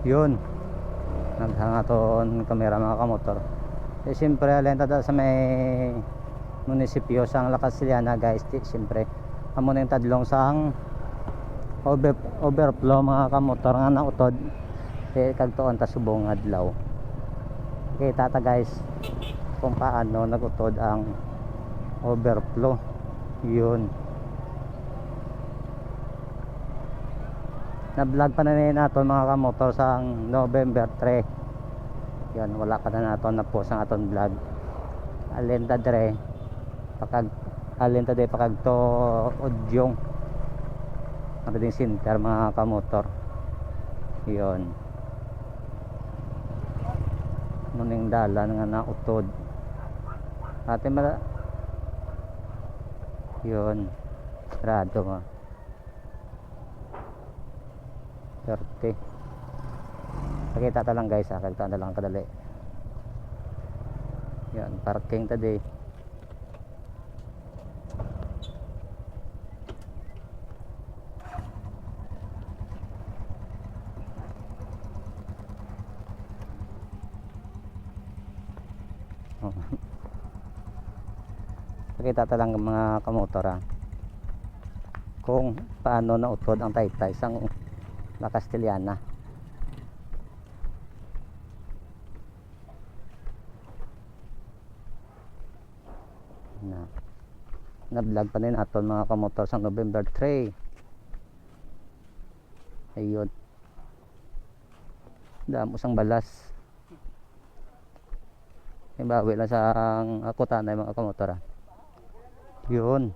Yun, naghangaton kamera mga kamotor. Eh siyempre alenta da sa may munisipyo sang Lakasiliana guys. Siyempre amo na yung tadlong sang overflow mga kamotor nga nautod. Eh kagtuon ta subong adlaw. Kita ta guys kung paano nagutod ang overflow. Yun, na vlog pa na natin mga kamotor sa November 3. Yan, wala pa na natin na post ang aton vlog. Alenta dre pakag to Odyong ang Reading Center mga kamotor. Yun, nuning dalan nga nautod atin yun, sarado nga 30. Pakita ta lang guys ha, kagta na lang kadali. Yan, parking today. Pakita ta lang mga kamotor ha, kung paano nautod ang Taytay sang Lakasiliana. Na vlog pa rin aton mga kamotor sa November 3. Ayun, damo sang balas. Ibawi lang sa ako tanay mga kamotor ha. Yun,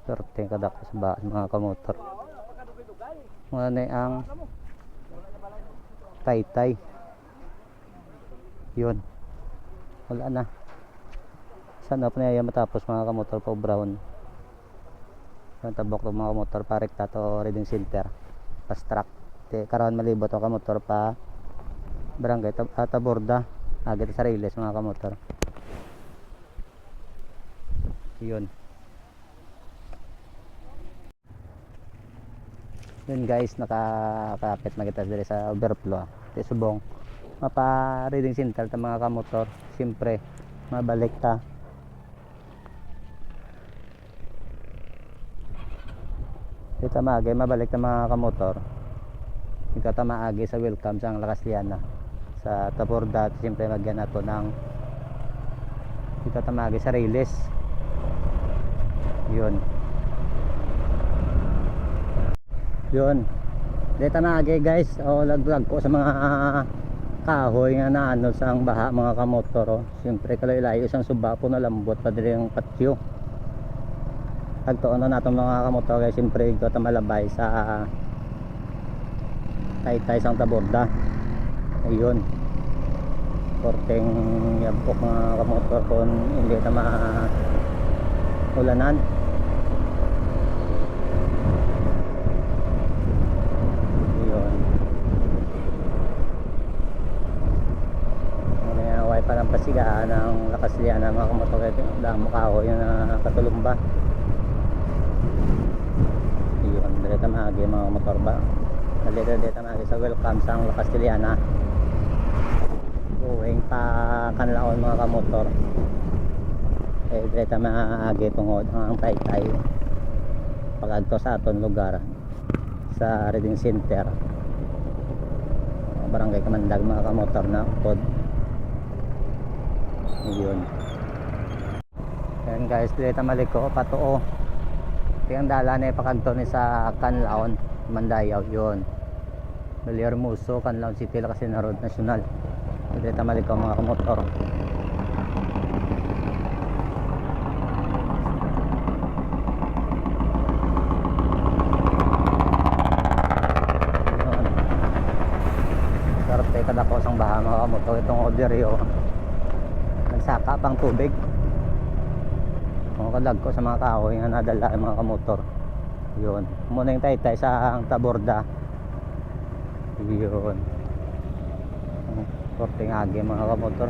30 kada kasbaan mga kamotor. Mga na ang Taytay. Yun, wala na. Sana pa na matapos mga kamotor po brown. Yung tabok ng mga kamotor parik tato Reading Center fast track. Karon malibot ang kamotor pa barangay Taborda agad sa Riles mga kamotor. Yun, yun guys, nakakapit na kita dito sa overflow di subong mapa Reading Center ta mga kamotor. Siyempre mabalik ta dito maagi, mabalik ta mga kamotor dito ta maagi sa welcome sa Lakasiliana sa Taborda. Siyempre magyan nato ng dito ta maagi sa Riles. Yun, yun, dito maagi guys. O laglag ko sa mga kahoy nga naano sa ang baha mga kamotor. Siyempre kalayo-layo isang suba po na lambot pa diri ang patio. Pagtuon na natin mga kamotor guys. Siyempre ito ta malabay sa Taytay sang Taborda. Ayun, korteng yabok mga kamotor kung hindi ta maulanan. Pa ng pasigaan ng Lakasiliana mga kamotor. Damo kahoy na katulumba. Yun, direta maagi mga motor ba. Direta maagi sa welcome sa Lakasiliana going pa Kanlaon mga kamotor. Direta maagi tungod ang Taytay pagadto sa aton lugar sa Reading Center barangay Kamandag mga kamotor na pod. Yun, yan guys, dito maliko patuo yung dala na ipakagto ni sa Kanlaon Mandayaw. Yun, Villarmuso, Kanlaon City, Lakasiliana Road National. Dito maliko mga kamotor. Yun, sarap tayo kadako sang baha mga kamotor. Itong Oderyo nagsaka pang tubig. Kalag ko sa mga kahoy nga nadala ang mga kamotor. Yun, muna yung Taytay sa Taborda. Yun, korting agi mga kamotor.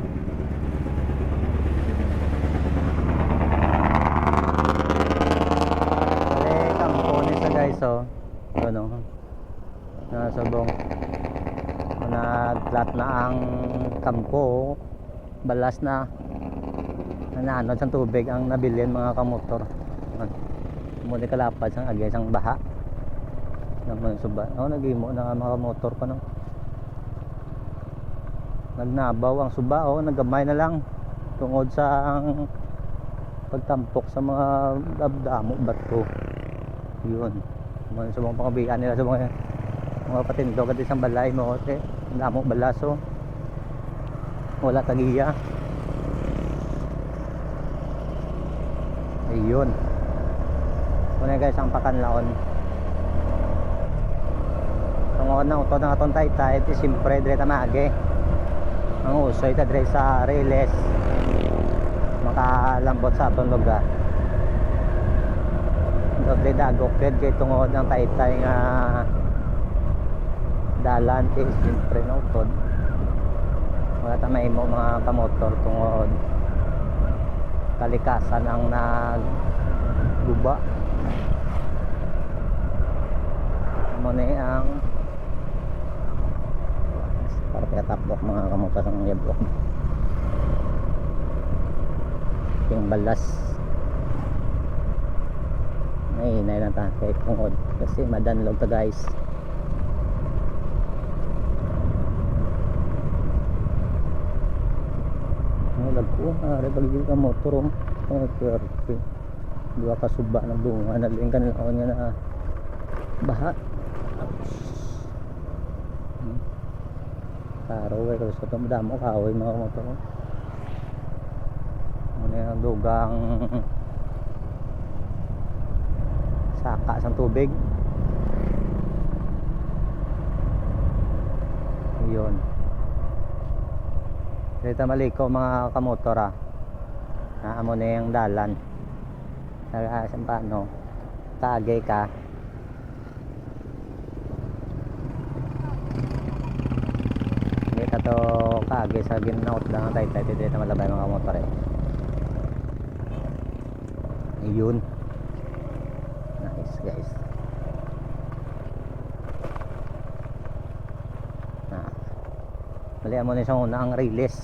Kampo ni sa guys. So ano, nasubong nagplat na ang kampo, balas na nananod sa tubig ang nabilin mga kamotor. Muli kalapad sang agay sang baha naman suba. Nagimo na mga motor pa no. Nagnabaw ang suba nagamay na lang tungod sa ang pagtampok sa mga damo bato. Yun. Man sa mga pangabiyaan nila sa mga patindog at isang balay mo damo balaso. Wala tagiya. Ayun. Kuna guys ang pakanlaon. Tungod na utod ng atong taytay iti simpre dire ta maage. Ang usoy ta dire sa Riles. Makalambot sa atong lugar. Doble dagok kay tungod ng taytay nga dalan ti simpre na utod. Wala ta mahimo mga kamotor tungod kalikasan ang nagguba. Muna ang para tapdok mga kamotor ng yabok yung balas ay hinay lang ta kahit tungod kasi madanlog ta guys. Lagko ari pagiging ka motor perfe dua ka suba ng bunga naling kanila niya na baha. Karo pero sa damo kahoy mga motor muna yung dugang saka sa tubig. Yun dito maliko mga kamotor amo na yung dalan nagasan pa tagay ka dito to kagay sa ginaut lang tayo dito malabay mga motor ayun nice guys. Mali mo na siyang una ang Riles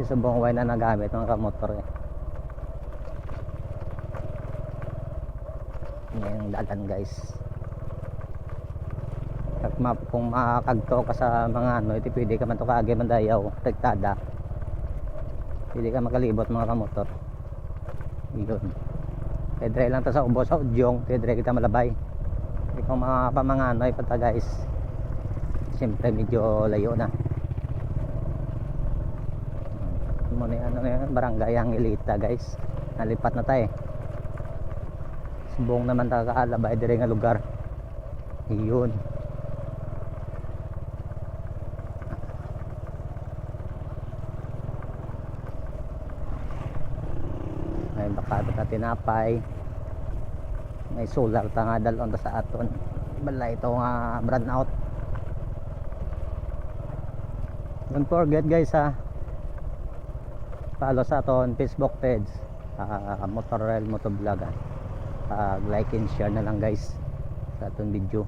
isa buong way na nagamit mga kamotor yung dalan guys. At kung makakagto ka sa mga iti pwede ka man to kaagay mandayaw rektada pwede ka makalibot mga kamotor. Yun pedre lang ta sa ubos sa udyong pedre kita malabay kung mga pamanganoy pata guys siyempre medyo layo na muna yung barangay ang Ilita guys. Nalipat na tayo subong naman ta kaalabay dire nga lugar. Iyon may bakado na tinapay may solar ta nga dalon ta sa aton balay ito nga brand out. Don't forget guys follow sa aton Facebook page Motorel Motovlog like and share na lang guys sa aton video.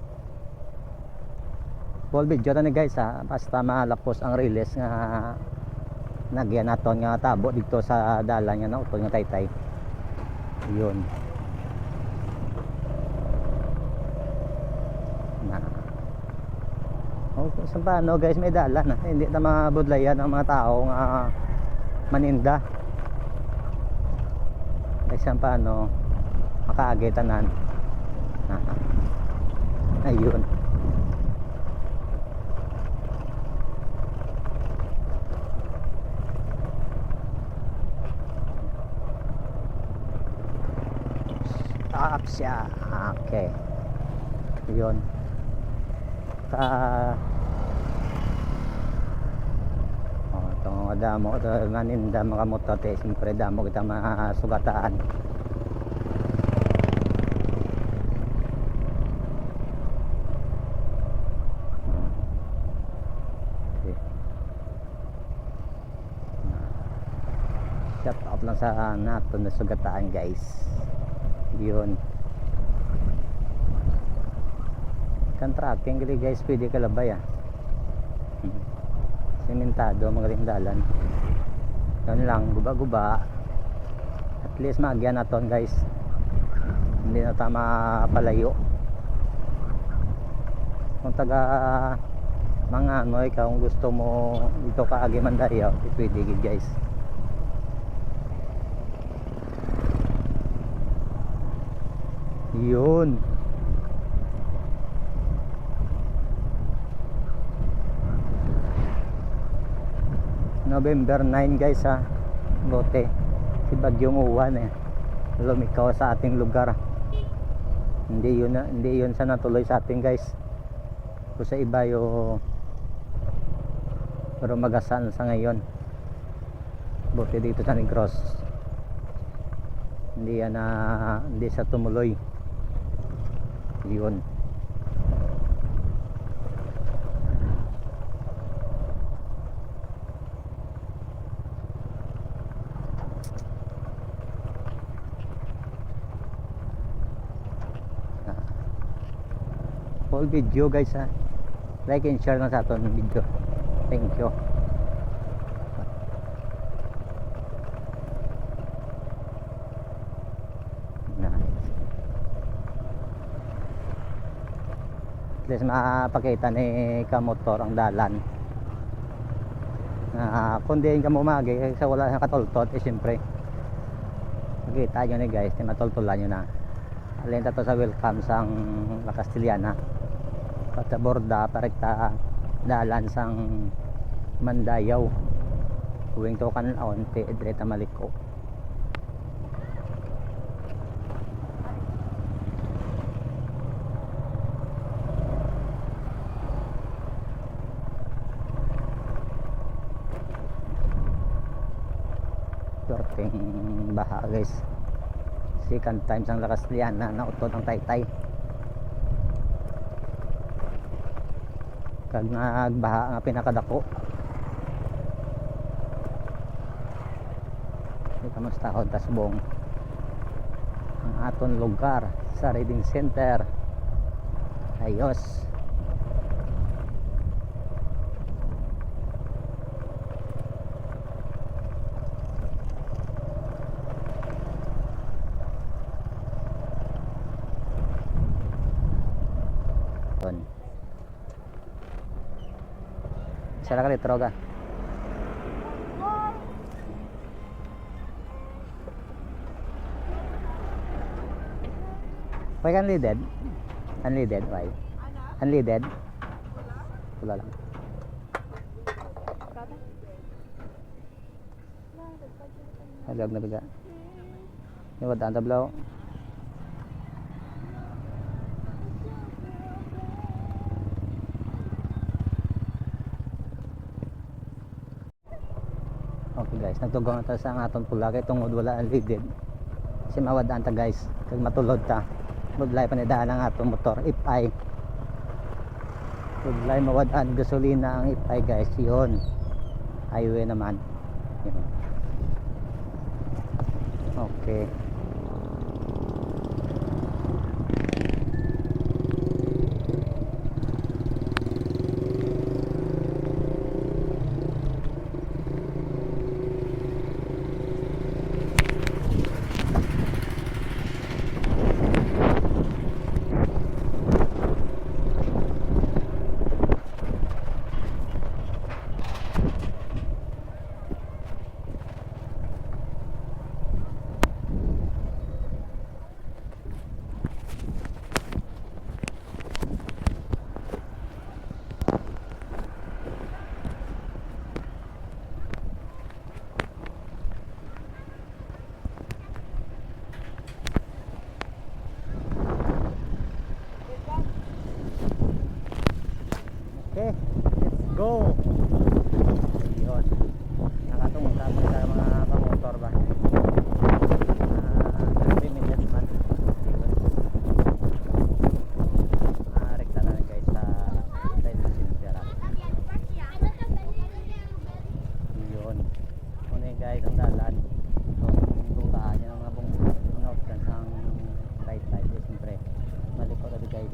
Full video na guys basta malapos ang Riles nga nagyan naton nga tabo dito sa dalan nga utol nga taytay. Yun na okay sa paano guys may dalan hindi na mabudlayan ang mga tao nga maninda kasi paano makaagay tanan ayun stop siya okay yun itong damo maninda mga motor siyempre damo kita masugataan. Okay. Shout out lang sa nato na sugataan guys. Yun Isang tracking gali guys, pwede kalabay sementado mga rindalan. Yan lang, guba-guba. At least magyan naton guys. Hindi na tama palayo. Kung taga mga ano ikaw, kung gusto mo dito ka agi Mandayaw, pwede gid guys. Yun. November 9 guys Bote. Si Bagyong Uwan lumikaw sa ating lugar. Hindi yun sa natuloy sa atin guys. Kung sa iba pero magasan sa ngayon. Bote dito sa Negros. Hindi sa tumuloy. Yun. Full video guys like and share na sa aton video. Thank you. Nice. At least mapakita ni kamotor ang dalan. Kung di ka mumagi sa wala siyang katultot, siyempre makita nyo ni guys, matultulan nyo na. Alin to sa welcome sang La Castellana. At sa borda parekta dalan sang Mandayaw. Uwing to kanlaon te direta maliko. Sorting baha guys. Second time sang La Castellana nautod ang Taytay. Kag nagbaha nga pinakadako. Kamusta ho tasbong ang aton lugar sa reading center. Ayos. Isa lang ka litro ka. Why ka unleaded? Unleaded, why? Unleaded? Wala lang. Halag na biga. Yung wadaan tablaw. Okay guys, nagtugang na ta sa aton pula kay tungod wala ang leaded. Si mawadaan ta guys, kag matulod ta. Budlay pa ni daan ang aton motor ipay. Budlay mawadaan gasolina ang ipay guys, yun. Highway naman. Yun. Okay. Okay, let's go. Ayun. Nakatungkol sa mga pamotor ba? 3 minutes man. Rekta na guys sa side ng Silvera. Yun. Muna yun guys ang dalan. Kung taan nyo ng mga options ang right side. Siyempre, malikot na guys.